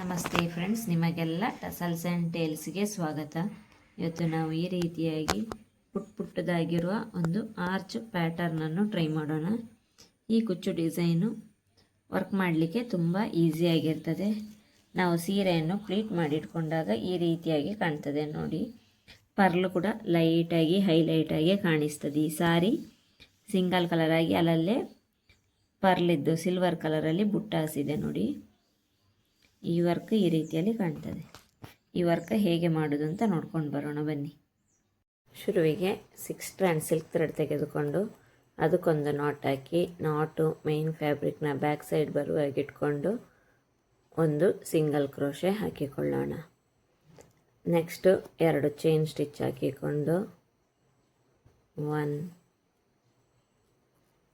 ನಮಸ್ತೆ ಫ್ರೆಂಡ್ಸ್, ನಿಮಗೆಲ್ಲ tassels and ಟೇಲ್ಸ್ಗೆ ಸ್ವಾಗತ. ಇವತ್ತು ನಾವು ಈ ರೀತಿಯಾಗಿ ಪುಟ್ಟದಾಗಿರುವ ಒಂದು ಆರ್ಚ್ ಪ್ಯಾಟರ್ನನ್ನು ಟ್ರೈ ಮಾಡೋಣ. ಈ ಕುಚ್ಚು ಡಿಸೈನು ವರ್ಕ್ ಮಾಡಲಿಕ್ಕೆ ತುಂಬ ಈಸಿಯಾಗಿರ್ತದೆ. ನಾವು ಸೀರೆಯನ್ನು ಪ್ಲೀಟ್ ಮಾಡಿಟ್ಕೊಂಡಾಗ ಈ ರೀತಿಯಾಗಿ ಕಾಣ್ತದೆ ನೋಡಿ. ಪರ್ಲು ಕೂಡ ಲೈಟಾಗಿ ಹೈಲೈಟಾಗಿ ಕಾಣಿಸ್ತದೆ. ಈ ಸಾರಿ ಸಿಂಗಲ್ ಕಲರ್ ಆಗಿ ಅಲ್ಲಲ್ಲೇ ಪರ್ಲಿದ್ದು ಸಿಲ್ವರ್ ಕಲರಲ್ಲಿ ಬುಟ್ಟಾಸಿದೆ ನೋಡಿ. ಈ ವರ್ಕ್ ಈ ರೀತಿಯಲ್ಲಿ ಕಾಣ್ತದೆ. ಈ ವರ್ಕ್ ಹೇಗೆ ಮಾಡೋದು ಅಂತ ನೋಡ್ಕೊಂಡು ಬರೋಣ ಬನ್ನಿ. ಶುರುವಿಗೆ 6 ಸ್ಟ್ರಾಂಡ್ ಸಿಲ್ಕ್ ಥ್ರೆಡ್ ತೆಗೆದುಕೊಂಡು ಅದಕ್ಕೊಂದು ನಾಟ್ ಹಾಕಿ, ನಾಟು ಮೇನ್ ಫ್ಯಾಬ್ರಿಕ್ನ ಬ್ಯಾಕ್ ಸೈಡ್ ಬರುವಾಗಿಟ್ಕೊಂಡು ಒಂದು ಸಿಂಗಲ್ ಕ್ರೋಶೆ ಹಾಕಿಕೊಳ್ಳೋಣ. ನೆಕ್ಸ್ಟು 2 ಚೈನ್ ಸ್ಟಿಚ್ ಹಾಕಿಕೊಂಡು 1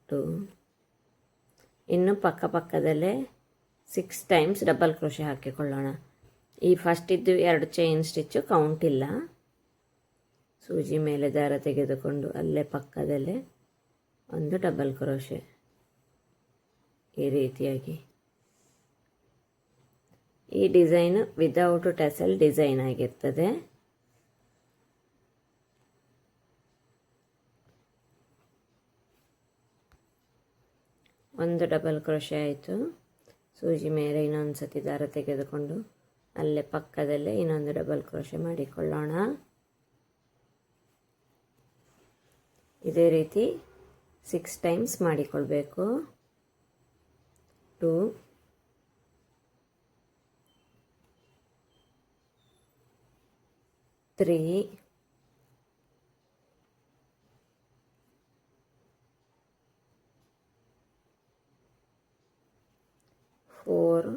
2 ಇನ್ನು ಪಕ್ಕದಲ್ಲೇ 6 ಟೈಮ್ಸ್ ಡಬಲ್ ಕ್ರೋಶೆ ಹಾಕಿಕೊಳ್ಳೋಣ. ಈ ಫಸ್ಟ್ ಇದ್ದು 2 ಚೈನ್ ಸ್ಟಿಚ್ಚು ಕೌಂಟ್ ಇಲ್ಲ. ಸೂಜಿ ಮೇಲೆ ದಾರ ತೆಗೆದುಕೊಂಡು ಅಲ್ಲೇ ಪಕ್ಕದಲ್ಲೇ ಒಂದು ಡಬಲ್ ಕ್ರೋಶೆ ಈ ರೀತಿಯಾಗಿ. ಈ ಡಿಸೈನು ವಿದೌಟ್ ಟೆಸಲ್ ಡಿಸೈನ್ ಆಗಿರ್ತದೆ. ಒಂದು ಡಬಲ್ ಕ್ರೋಶೆ ಆಯಿತು. ಸೂಜಿ ಮೇಲೆ ಇನ್ನೊಂದು ಸತಿ ದಾರ ತೆಗೆದುಕೊಂಡು ಅಲ್ಲೇ ಪಕ್ಕದಲ್ಲೇ ಇನ್ನೊಂದು ಡಬಲ್ ಕ್ರೋಶೆ ಮಾಡಿಕೊಳ್ಳೋಣ. ಇದೇ ರೀತಿ 6 ಟೈಮ್ಸ್ ಮಾಡಿಕೊಳ್ಬೇಕು. 2 3 4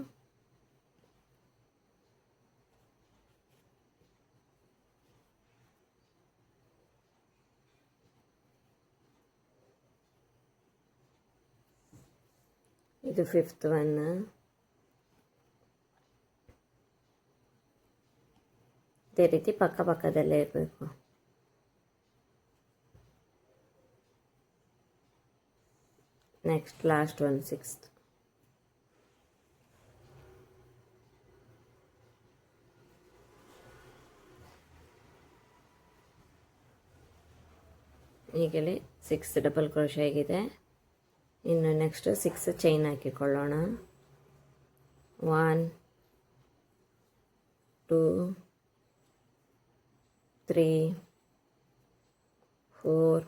ಇದು 5th ಒನ್. ಇದೇ ರೀತಿ ಪಕ್ಕದಲ್ಲೇ ಇರಬೇಕು. Next last one 6th. ಈಗಲೇ 6 ಡಬಲ್ ಕ್ರೋಶೆ ಆಗಿದೆ. ಇನ್ನು ನೆಕ್ಸ್ಟ್ 6 ಚೈನ್ ಹಾಕಿಕೊಳ್ಳೋಣ. 1 2 3 4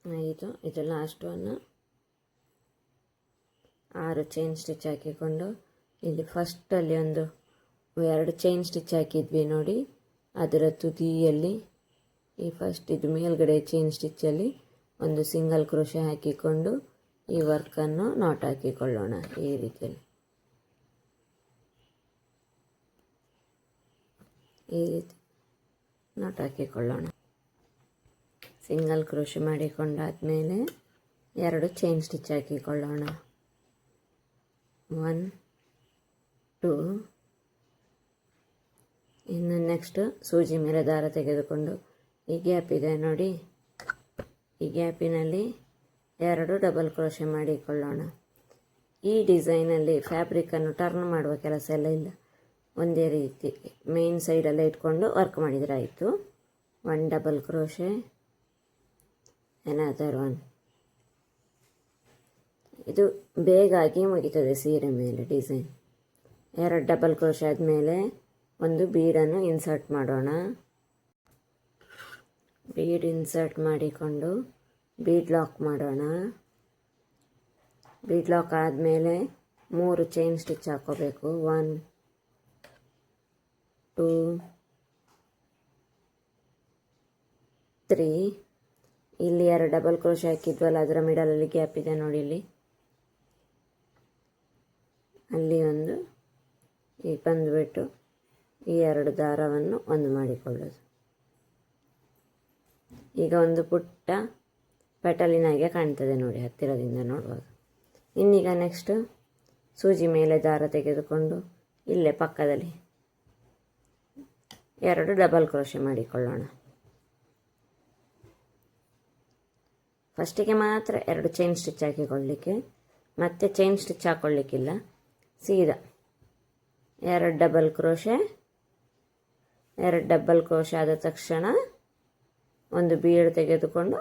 5 ಇದು ಲಾಸ್ಟ್ ಒನ್. 6 ಚೈನ್ ಸ್ಟಿಚ್ ಹಾಕಿಕೊಂಡು ಇಲ್ಲಿ ಫಸ್ಟಲ್ಲಿ ಒಂದು 2 ಚೈನ್ ಸ್ಟಿಚ್ ಹಾಕಿದ್ವಿ ನೋಡಿ. ಅದರ ತುದಿಯಲ್ಲಿ ಈ ಫಸ್ಟ್ ಇದು ಮೇಲ್ಗಡೆ ಚೈನ್ ಸ್ಟಿಚ್ಚಲ್ಲಿ ಒಂದು ಸಿಂಗಲ್ ಕ್ರೋಶೆ ಹಾಕಿಕೊಂಡು ಈ ವರ್ಕನ್ನು ನಾಟ್ ಹಾಕಿಕೊಳ್ಳೋಣ. ಈ ರೀತಿಯಲ್ಲಿ ಈ ರೀತಿ ನಾಟ್ ಹಾಕಿಕೊಳ್ಳೋಣ. ಸಿಂಗಲ್ ಕ್ರೋಶೆ ಮಾಡಿಕೊಂಡಾದ್ಮೇಲೆ 2 ಚೈನ್ ಸ್ಟಿಚ್ ಹಾಕಿಕೊಳ್ಳೋಣ. 1 2 ಇನ್ನು ನೆಕ್ಸ್ಟ್ ಸೂಜಿ ಮೇಲೆ ದಾರ ತೆಗೆದುಕೊಂಡು ಈ ಗ್ಯಾಪ್ ಇದೆ ನೋಡಿ, ಈ ಗ್ಯಾಪಿನಲ್ಲಿ 2 ಡಬಲ್ ಕ್ರೋಶೆ ಮಾಡಿಕೊಳ್ಳೋಣ. ಈ ಡಿಸೈನಲ್ಲಿ ಫ್ಯಾಬ್ರಿಕನ್ನು ಟರ್ನ್ ಮಾಡುವ ಕೆಲಸ ಎಲ್ಲ ಇಲ್ಲ. ಒಂದೇ ರೀತಿ ಮೇನ್ ಸೈಡಲ್ಲೇ ಇಟ್ಕೊಂಡು ವರ್ಕ್ ಮಾಡಿದರೆ ಆಯಿತು. 1 ಡಬಲ್ ಕ್ರೋಶೆ, ಅನದರ್ 1. ಇದು ಬೇಗಾಗಿ ಮುಗಿತದೆ ಸೀರೆ ಮೇಲೆ ಡಿಸೈನ್. 2 ಡಬಲ್ ಕ್ರೋಶೆ ಆದಮೇಲೆ ಒಂದು ಬೀಡನ್ನು ಇನ್ಸರ್ಟ್ ಮಾಡೋಣ. ಬೀಡ್ ಇನ್ಸರ್ಟ್ ಮಾಡಿಕೊಂಡು ಬೀಡ್ ಲಾಕ್ ಮಾಡೋಣ. ಬೀಡ್ ಲಾಕ್ ಆದಮೇಲೆ 3 ಚೈನ್ ಸ್ಟಿಚ್ ಹಾಕೋಬೇಕು. 1 2 3 ಇಲ್ಲಿ 2 ಡಬಲ್ ಕ್ರೋಶೆ ಹಾಕಿದ್ವಲ್ಲ, ಅದರ ಮಿಡಲಲ್ಲಿ ಗ್ಯಾಪ್ ಇದೆ ನೋಡಿ. ಇಲ್ಲಿ ಅಲ್ಲಿ ಒಂದು ಈಗ ಬಂದುಬಿಟ್ಟು ಈ 2 ದಾರವನ್ನು ಒಂದು ಮಾಡಿಕೊಳ್ಳೋದು. ಈಗ ಒಂದು ಪುಟ್ಟ ಪೆಟಲಿನಾಗೆ ಕಾಣ್ತದೆ ನೋಡಿ ಹತ್ತಿರದಿಂದ ನೋಡುವಾಗ. ಇನ್ನೀಗ ನೆಕ್ಸ್ಟ್ ಸೂಜಿ ಮೇಲೆ ದಾರ ತೆಗೆದುಕೊಂಡು ಇಲ್ಲೇ ಪಕ್ಕದಲ್ಲಿ 2 ಡಬಲ್ ಕ್ರೋಶೆ ಮಾಡಿಕೊಳ್ಳೋಣ. ಫಸ್ಟಿಗೆ ಮಾತ್ರ 2 ಚೈನ್ ಸ್ಟಿಚ್ ಹಾಕಿಕೊಳ್ಳಲಿಕ್ಕೆ, ಮತ್ತೆ ಚೈನ್ ಸ್ಟಿಚ್ ಹಾಕ್ಕೊಳ್ಳಿಕ್ಕಿಲ್ಲ. ಸೀದಾ 2 ಡಬಲ್ ಕ್ರೋಶೆ, 2 ಡಬಲ್ ಕ್ರೋಶೆ ಆದ ತಕ್ಷಣ ಒಂದು ಬೀಡ್ ತೆಗೆದುಕೊಂಡು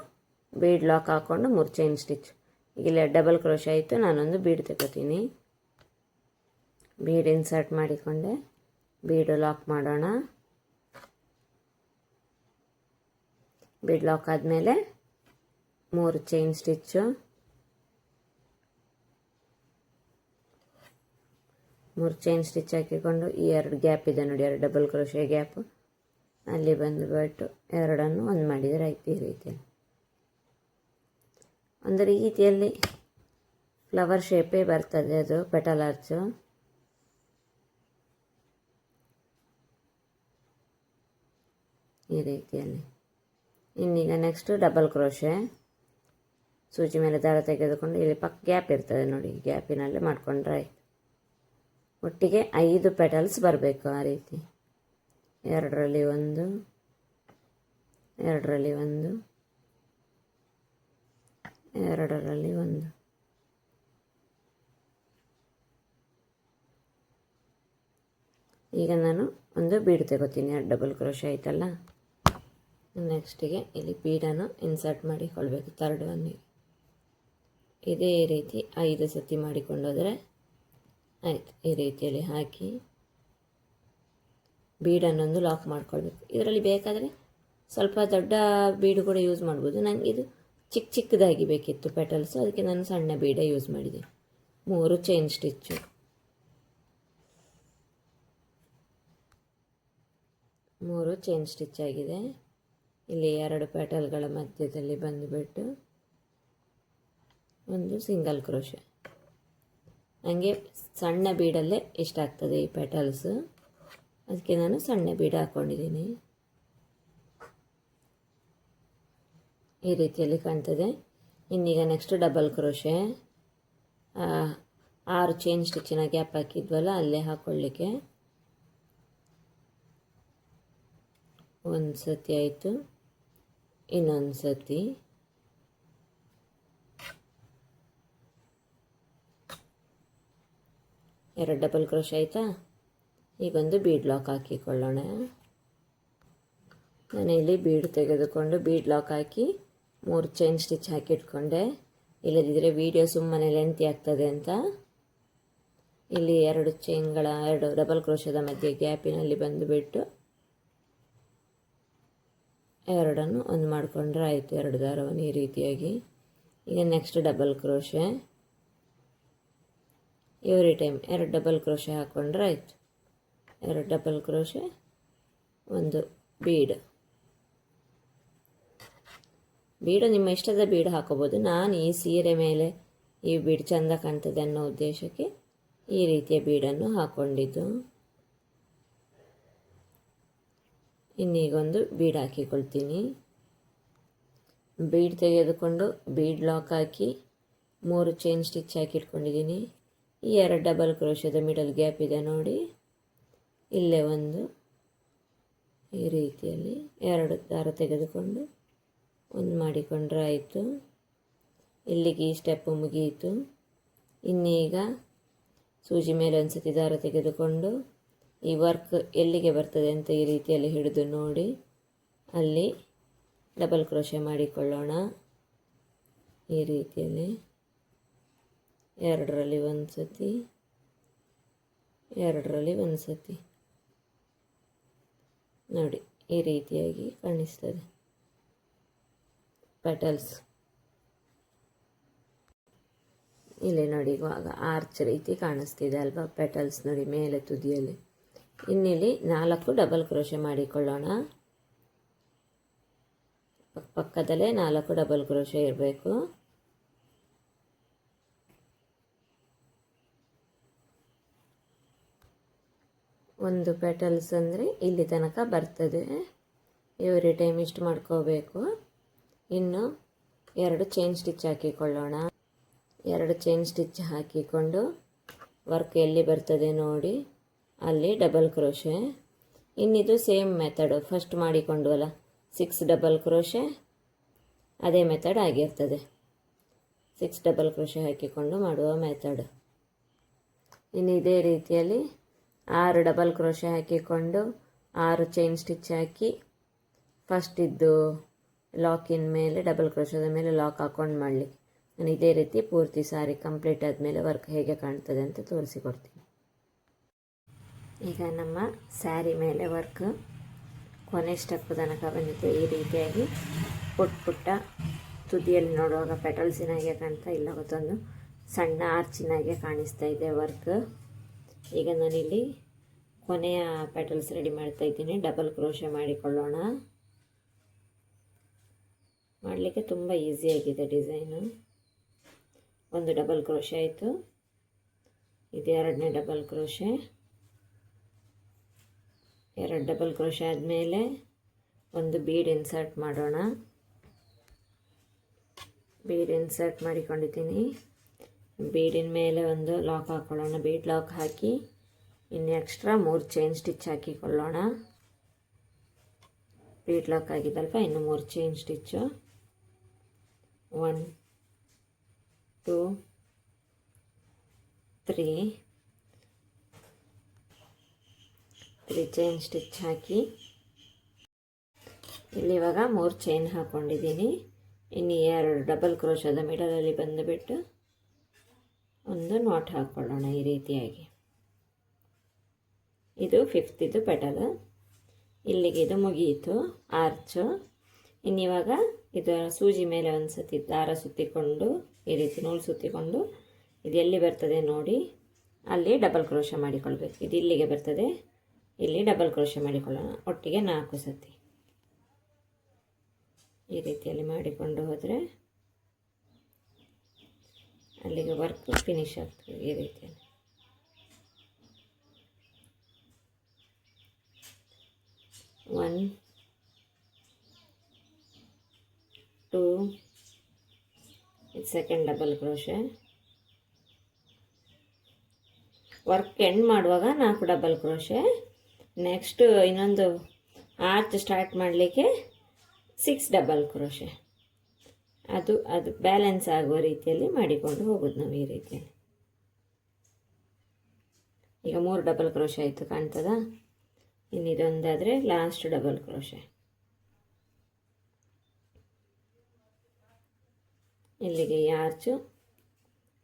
ಬೀಡ್ ಲಾಕ್ ಹಾಕ್ಕೊಂಡು 3 ಚೈನ್ ಸ್ಟಿಚ್. ಈಗ ಡಬಲ್ ಕ್ರೋಶೆ ಆಯಿತು, ನಾನೊಂದು ಬೀಡ್ ತಗೋತೀನಿ. ಬೀಡ್ ಇನ್ಸರ್ಟ್ ಮಾಡಿಕೊಂಡೆ, ಬೀಡು ಲಾಕ್ ಮಾಡೋಣ. ಬೀಡ್ ಲಾಕ್ ಆದಮೇಲೆ 3 ಚೈನ್ ಸ್ಟಿಚ್ಚು, 3 ಚೈನ್ ಸ್ಟಿಚ್ ಹಾಕಿಕೊಂಡು ಈ 2 ಗ್ಯಾಪ್ ಇದೆ ನೋಡಿ, 2 ಡಬಲ್ ಕ್ರೋಶೆ ಗ್ಯಾಪ್, ಅಲ್ಲಿ ಬಂದುಬಿಟ್ಟು 2 ಒಂದು ಮಾಡಿದರೆ ಆಯ್ತು. ಈ ರೀತಿಯಲ್ಲಿ ಒಂದು ರೀತಿಯಲ್ಲಿ ಫ್ಲವರ್ ಶೇಪೇ ಬರ್ತದೆ ಅದು ಪೆಟಲ್ ಆರ್ಚು. ಈ ರೀತಿಯಲ್ಲಿ. ಇನ್ನೀಗ ನೆಕ್ಸ್ಟು ಡಬಲ್ ಕ್ರೋಶೆ, ಸೂಜಿ ಮೇಲೆ ದಾರ ತೆಗೆದುಕೊಂಡು ಇಲ್ಲಿ ಗ್ಯಾಪ್ ಇರ್ತದೆ ನೋಡಿ, ಗ್ಯಾಪಿನಲ್ಲೇ ಮಾಡಿಕೊಂಡ್ರೆ ಆಯಿತು. ಒಟ್ಟಿಗೆ 5 ಪೆಟಲ್ಸ್ ಬರಬೇಕು ಆ ರೀತಿ. 2ರಲ್ಲಿ 1, 2ರಲ್ಲಿ 1, 2ರಲ್ಲಿ 1. ಈಗ ನಾನು ಒಂದು ಬೀಡ್ ತಗೋತೀನಿ. 2 ಡಬಲ್ ಕ್ರೋಶೆ ಆಯ್ತಲ್ಲ. ನೆಕ್ಸ್ಟಿಗೆ ಇಲ್ಲಿ ಬೀಡನ್ನು ಇನ್ಸರ್ಟ್ ಮಾಡಿಕೊಳ್ಬೇಕು 3rd ಒನ್ನಿಗೆ. ಇದೇ ರೀತಿ 5 ಸತಿ ಮಾಡಿಕೊಂಡೋದ್ರೆ ಆಯಿತು. ಈ ರೀತಿಯಲ್ಲಿ ಹಾಕಿ ಬೀಡನ್ನೊಂದು ಲಾಕ್ ಮಾಡ್ಕೊಳ್ಬೇಕು. ಇದರಲ್ಲಿ ಬೇಕಾದರೆ ಸ್ವಲ್ಪ ದೊಡ್ಡ ಬೀಡು ಕೂಡ ಯೂಸ್ ಮಾಡ್ಬೋದು. ನನಗೆ ಇದು ಚಿಕ್ಕದಾಗಿ ಬೇಕಿತ್ತು ಪೆಟಲ್ಸು, ಅದಕ್ಕೆ ನಾನು ಸಣ್ಣ ಬೀಡ ಯೂಸ್ ಮಾಡಿದೆ. 3 ಚೈನ್ ಸ್ಟಿಚ್ಚು, 3 ಚೈನ್ ಸ್ಟಿಚ್ ಆಗಿದೆ. ಇಲ್ಲಿ 2 ಪೆಟಲ್ಗಳ ಮಧ್ಯದಲ್ಲಿ ಬಂದುಬಿಟ್ಟು ಒಂದು ಸಿಂಗಲ್ ಕ್ರೋಶೆ. ನನಗೆ ಸಣ್ಣ ಬೀಡಲ್ಲೇ ಇಷ್ಟ ಆಗ್ತದೆ ಈ ಪೆಟಲ್ಸು, ಅದಕ್ಕೆ ನಾನು ಸಣ್ಣ ಬೀಡ ಹಾಕ್ಕೊಂಡಿದ್ದೀನಿ. ಈ ರೀತಿಯಲ್ಲಿ ಕಾಣ್ತದೆ. ಇನ್ನೀಗ ನೆಕ್ಸ್ಟ್ ಡಬಲ್ ಕ್ರೋಶೆ, 6 ಚೈನ್ ಸ್ಟಿಚ್ಚಿನ ಗ್ಯಾಪ್ ಹಾಕಿದ್ವಲ್ಲ ಅಲ್ಲೇ ಹಾಕ್ಕೊಳ್ಳಿಕ್ಕೆ. ಒಂದು ಸತಿ ಆಯಿತು, ಇನ್ನೊಂದು ಸತಿ, ಎರಡು ಡಬಲ್ ಕ್ರೋಶೆ ಆಯಿತಾ. ಈಗೊಂದು ಬೀಡ್ ಲಾಕ್ ಹಾಕಿಕೊಳ್ಳೋಣ. ನಾನಿಲ್ಲಿ ಬೀಡ್ ತೆಗೆದುಕೊಂಡು ಬೀಡ್ ಲಾಕ್ ಹಾಕಿ 3 ಚೈನ್ ಸ್ಟಿಚ್ ಹಾಕಿಟ್ಕೊಂಡೆ, ಇಲ್ಲದಿದ್ದರೆ ವಿಡಿಯೋ ಸುಮ್ಮನೆ ಲೆಂತಿ ಆಗ್ತದೆ ಅಂತ. ಇಲ್ಲಿ 2 ಚೈನ್ಗಳ 2 ಡಬಲ್ ಕ್ರೋಶದ ಮಧ್ಯೆ ಗ್ಯಾಪಿನಲ್ಲಿ ಬಂದುಬಿಟ್ಟು 2 ಒಂದು ಮಾಡಿಕೊಂಡ್ರೆ ಆಯಿತು. 2 ದಾರವನ್ನು ಈ ರೀತಿಯಾಗಿ. ಈಗ next double crochet, every time 2 double crochet ಹಾಕ್ಕೊಂಡ್ರೆ ಆಯಿತು. 2 ಡಬಲ್ ಕ್ರೋಶೆ, ಒಂದು ಬೀಡ್. ಬೀಡು ನಿಮ್ಮ ಇಷ್ಟದ ಬೀಡು ಹಾಕೋಬೋದು. ನಾನು ಈ ಸೀರೆ ಮೇಲೆ ಈ ಬೀಡ್ ಚೆಂದ ಕಾಣ್ತದೆ ಅನ್ನೋ ಉದ್ದೇಶಕ್ಕೆ ಈ ರೀತಿಯ ಬೀಡನ್ನು ಹಾಕ್ಕೊಂಡಿದ್ದು. ಇನ್ನೀಗೊಂದು ಬೀಡ್ ಹಾಕಿಕೊಳ್ತೀನಿ. ಬೀಡ್ ತೆಗೆದುಕೊಂಡು ಬೀಡ್ ಲಾಕ್ ಹಾಕಿ 3 ಚೈನ್ ಸ್ಟಿಚ್ ಹಾಕಿಟ್ಕೊಂಡಿದ್ದೀನಿ. ಈ 2 ಡಬಲ್ ಕ್ರೋಶದ ಮಿಡಲ್ ಗ್ಯಾಪ್ ಇದೆ ನೋಡಿ, ಇಲ್ಲೇ ಒಂದು ಈ ರೀತಿಯಲ್ಲಿ 2 ದಾರ ತೆಗೆದುಕೊಂಡು ಒಂದು ಮಾಡಿಕೊಂಡ್ರೆ ಆಯಿತು. ಇಲ್ಲಿಗೆ ಈ ಸ್ಟೆಪ್ಪು ಮುಗಿಯಿತು. ಇನ್ನೀಗ ಸೂಜಿ ಮೇಲೆ ಒಂದು ಸತಿ ದಾರ ತೆಗೆದುಕೊಂಡು ಈ ವರ್ಕ್ ಎಲ್ಲಿಗೆ ಬರ್ತದೆ ಅಂತ ಈ ರೀತಿಯಲ್ಲಿ ಹಿಡಿದು ನೋಡಿ ಅಲ್ಲಿ ಡಬಲ್ ಕ್ರೋಶೆ ಮಾಡಿಕೊಳ್ಳೋಣ. ಈ ರೀತಿಯಲ್ಲಿ 2ರಲ್ಲಿ 1 ಸತಿ, 2ರಲ್ಲಿ 1 ಸತಿ ನೋಡಿ, ಈ ರೀತಿಯಾಗಿ ಕಾಣಿಸ್ತದೆ ಪೆಟಲ್ಸ್. ಇಲ್ಲಿ ನೋಡಿ, ಇವಾಗ ಆರ್ಚ್ ರೀತಿ ಕಾಣಿಸ್ತಿದೆ ಅಲ್ವಾ ಪೆಟಲ್ಸ್ ನೋಡಿ ಮೇಲೆ ತುದಿಯಲ್ಲಿ. ಇನ್ನಿಲ್ಲಿ 4 ಡಬಲ್ ಕ್ರೋಶೆ ಮಾಡಿಕೊಳ್ಳೋಣ. ಪಕ್ಕದಲ್ಲೇ 4 ಡಬಲ್ ಕ್ರೋಶೆ ಇರಬೇಕು. ಒಂದು ಪೆಟಲ್ಸ್ ಅಂದರೆ ಇಲ್ಲಿ ತನಕ ಬರ್ತದೆ. ಎವ್ರಿ ಟೈಮ್ ಇಷ್ಟು ಮಾಡ್ಕೋಬೇಕು. ಇನ್ನು 2 ಚೈನ್ ಸ್ಟಿಚ್ ಹಾಕಿಕೊಳ್ಳೋಣ. 2 ಚೈನ್ ಸ್ಟಿಚ್ ಹಾಕಿಕೊಂಡು ವರ್ಕ್ ಎಲ್ಲಿ ಬರ್ತದೆ ನೋಡಿ ಅಲ್ಲಿ ಡಬಲ್ ಕ್ರೋಶೆ. ಇನ್ನಿದು ಸೇಮ್ ಮೆಥಡು, ಫಸ್ಟ್ ಮಾಡಿಕೊಂಡ್ವಲ್ಲ 6 ಡಬಲ್ ಕ್ರೋಶೆ, ಅದೇ ಮೆಥಡ್ ಆಗಿರ್ತದೆ. 6 ಡಬಲ್ ಕ್ರೋಶೆ ಹಾಕಿಕೊಂಡು ಮಾಡುವ ಮೆಥಡ್. ಇನ್ನು ಇದೇ ರೀತಿಯಲ್ಲಿ 6 ಡಬಲ್ ಕ್ರೋಶೆ ಹಾಕಿಕೊಂಡು 6 ಚೈನ್ ಸ್ಟಿಚ್ ಹಾಕಿ ಫಸ್ಟ್ ಇದ್ದು ಲಾಕಿನ ಮೇಲೆ ಡಬಲ್ ಕ್ರೋಶದ ಮೇಲೆ ಲಾಕ್ ಹಾಕ್ಕೊಂಡು ಮಾಡಲಿಕ್ಕೆ. ನಾನು ಇದೇ ರೀತಿ ಪೂರ್ತಿ ಸಾರಿ ಕಂಪ್ಲೀಟ್ ಆದಮೇಲೆ ವರ್ಕ್ ಹೇಗೆ ಕಾಣ್ತದೆ ಅಂತ ತೋರಿಸಿಕೊಡ್ತೀನಿ. ಈಗ ನಮ್ಮ ಸ್ಯಾರಿ ಮೇಲೆ ವರ್ಕ್ ಕೊನೆ ಸ್ಟೆಪ್ ತನಕ ಬಂದಿದೆ. ಈ ರೀತಿಯಾಗಿ ಪುಟ್ಟ ತುದಿಯಲ್ಲಿ ನೋಡುವಾಗ ಪೆಟಲ್ಸಿನಾಗೆ ಕಾಣ್ತಾ ಇಲ್ಲ, ಗೊತ್ತೊಂದು ಸಣ್ಣ ಆರ್ಚಿನಾಗೆ ಕಾಣಿಸ್ತಾ ಇದೆ ವರ್ಕ್. ಈಗ ನಾನಿಲ್ಲಿ ಕೊನೆಯ ಪೆಟಲ್ಸ್ ರೆಡಿ ಮಾಡ್ತಾ ಇದ್ದೀನಿ. ಡಬಲ್ ಕ್ರೋಶೆ ಮಾಡಿಕೊಳ್ಳೋಣ. ಮಾಡಲಿಕ್ಕೆ ತುಂಬ ಈಸಿಯಾಗಿದೆ ಡಿಸೈನು. ಒಂದು ಡಬಲ್ ಕ್ರೋಶೆ ಆಯಿತು. ಇದು 2ನೇ ಡಬಲ್ ಕ್ರೋಶೆ. 2 ಡಬಲ್ ಕ್ರೋಶೆ ಆದಮೇಲೆ ಒಂದು ಬೀಡ್ ಇನ್ಸರ್ಟ್ ಮಾಡೋಣ. ಬೀಡ್ ಇನ್ಸರ್ಟ್ ಮಾಡಿಕೊಂಡಿದ್ದೀನಿ. ಬೀಡಿನ ಮೇಲೆ ಒಂದು ಲಾಕ್ ಹಾಕ್ಕೊಳ್ಳೋಣ. ಬೀಡ್ ಲಾಕ್ ಹಾಕಿ ಇನ್ನು ಎಕ್ಸ್ಟ್ರಾ 3 ಚೈನ್ ಸ್ಟಿಚ್ ಹಾಕಿಕೊಳ್ಳೋಣ. ಬೀಡ್ ಲಾಕ್ ಆಗಿದ್ದಲ್ಪ, ಇನ್ನು 3 ಚೈನ್ ಸ್ಟಿಚ್ಚು. 1 2 3 ಚೈನ್ ಸ್ಟಿಚ್ ಹಾಕಿ ಇಲ್ಲಿ ಇವಾಗ 3 ಚೈನ್ ಹಾಕ್ಕೊಂಡಿದ್ದೀನಿ. ಇನ್ನು 2 ಡಬಲ್ ಕ್ರೋಶದ ಮಿಡಲಲ್ಲಿ ಬಂದುಬಿಟ್ಟು ಒಂದು ನಾಟ್ ಹಾಕ್ಕೊಳ್ಳೋಣ ಈ ರೀತಿಯಾಗಿ. ಇದು 5th ಪೆಟಲ್. ಇಲ್ಲಿಗೆ ಇದು ಮುಗಿಯಿತು ಆರ್ಚು. ಇನ್ನಿವಾಗ ಇದು ಸೂಜಿ ಮೇಲೆ ಒಂದು ಸತಿ ದಾರ ಸುತ್ತಿಕೊಂಡು ಈ ರೀತಿ ನೂಲು ಸುತ್ತಿಕೊಂಡು ಇದು ಎಲ್ಲಿ ಬರ್ತದೆ ನೋಡಿ ಅಲ್ಲಿ ಡಬಲ್ ಕ್ರೋಶೆ ಮಾಡಿಕೊಳ್ಬೇಕು. ಇದು ಇಲ್ಲಿಗೆ ಬರ್ತದೆ, ಇಲ್ಲಿ ಡಬಲ್ ಕ್ರೋಶೆ ಮಾಡಿಕೊಳ್ಳೋಣ. ಒಟ್ಟಿಗೆ 4 ಸತಿ ಈ ರೀತಿಯಲ್ಲಿ ಮಾಡಿಕೊಂಡು ಹೋದರೆ ಅಲ್ಲಿಗೆ ವರ್ಕ್ ಫಿನಿಶ್ ಆಗ್ತದೆ. ಈ ರೀತಿಯಲ್ಲಿ 1 2 ಇದು 2nd double crochet. Work end ಮಾಡುವಾಗ 4 ಡಬಲ್ ಕ್ರೋಶೆ. ನೆಕ್ಸ್ಟ್ ಇನ್ನೊಂದು ಆರ್ಚ್ ಸ್ಟಾರ್ಟ್ ಮಾಡಲಿಕ್ಕೆ 6 ಡಬಲ್ ಕ್ರೋಶೆ. ಅದು ಬ್ಯಾಲೆನ್ಸ್ ಆಗುವ ರೀತಿಯಲ್ಲಿ ಮಾಡಿಕೊಂಡು ಹೋಗೋದು ನಾವು ಈ ರೀತಿಯಲ್ಲಿ. ಈಗ 3 ಡಬಲ್ ಕ್ರೋಶೆ ಆಯಿತು, ಕಾಣ್ತದಾ? ಇನ್ನು ಇದೊಂದಾದರೆ ಲಾಸ್ಟ್ ಡಬಲ್ ಕ್ರೋಶೆ. ಇಲ್ಲಿಗೆ ಈ ಆರ್ಚು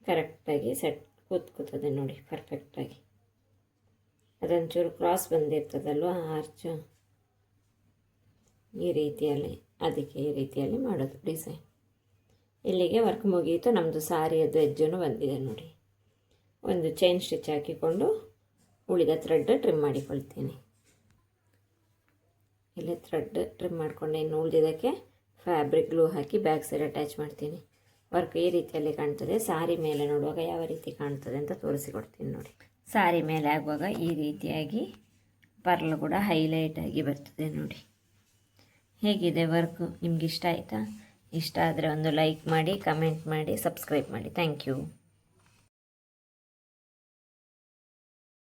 ಕರೆಕ್ಟಾಗಿ ಸೆಟ್ ಕೂತ್ಕೋತದೆ ನೋಡಿ, ಪರ್ಫೆಕ್ಟಾಗಿ. ಅದೊಂಚೂರು ಕ್ರಾಸ್ ಬಂದಿರ್ತದಲ್ವ ಆರ್ಚು, ಈ ರೀತಿಯಲ್ಲಿ, ಅದಕ್ಕೆ ಈ ರೀತಿಯಲ್ಲಿ ಮಾಡೋದು ಡಿಸೈನ್. ಇಲ್ಲಿಗೆ ವರ್ಕ್ ಮುಗಿಯಿತು. ನಮ್ಮದು ಸಾರಿಯದ್ದು ಎಜ್ಜನ್ನು ಬಂದಿದೆ ನೋಡಿ. ಒಂದು ಚೈನ್ ಸ್ಟಿಚ್ ಹಾಕಿಕೊಂಡು ಉಳಿದ ಥ್ರೆಡ್ ಟ್ರಿಮ್ ಮಾಡಿಕೊಳ್ತೀನಿ. ಇಲ್ಲಿ ಥ್ರೆಡ್ ಟ್ರಿಮ್ ಮಾಡಿಕೊಂಡು ಇನ್ನು ಉಳಿದಿದ್ದಕ್ಕೆ ಫ್ಯಾಬ್ರಿಕ್ ಗ್ಲೂ ಹಾಕಿ ಬ್ಯಾಕ್ ಸೈಡ್ ಅಟ್ಯಾಚ್ ಮಾಡ್ತೀನಿ. ವರ್ಕ್ ಈ ರೀತಿಯಲ್ಲಿ ಕಾಣ್ತದೆ. ಸಾರಿ ಮೇಲೆ ನೋಡುವಾಗ ಯಾವ ರೀತಿ ಕಾಣ್ತದೆ ಅಂತ ತೋರಿಸಿಕೊಡ್ತೀನಿ ನೋಡಿ. ಸಾರಿ ಮೇಲೆ ಆಗುವಾಗ ಈ ರೀತಿಯಾಗಿ ಪರ್ಲ್ ಕೂಡ ಹೈಲೈಟ್ ಆಗಿ ಬರ್ತದೆ ನೋಡಿ. ಹೇಗಿದೆ ವರ್ಕು? ನಿಮ್ಗೆ ಇಷ್ಟ ಆಯಿತಾ? ಇಷ್ಟ ಆದರೆ ಒಂದು ಲೈಕ್ ಮಾಡಿ, ಕಮೆಂಟ್ ಮಾಡಿ, ಸಬ್ಸ್ಕ್ರೈಬ್ ಮಾಡಿ. Thank you.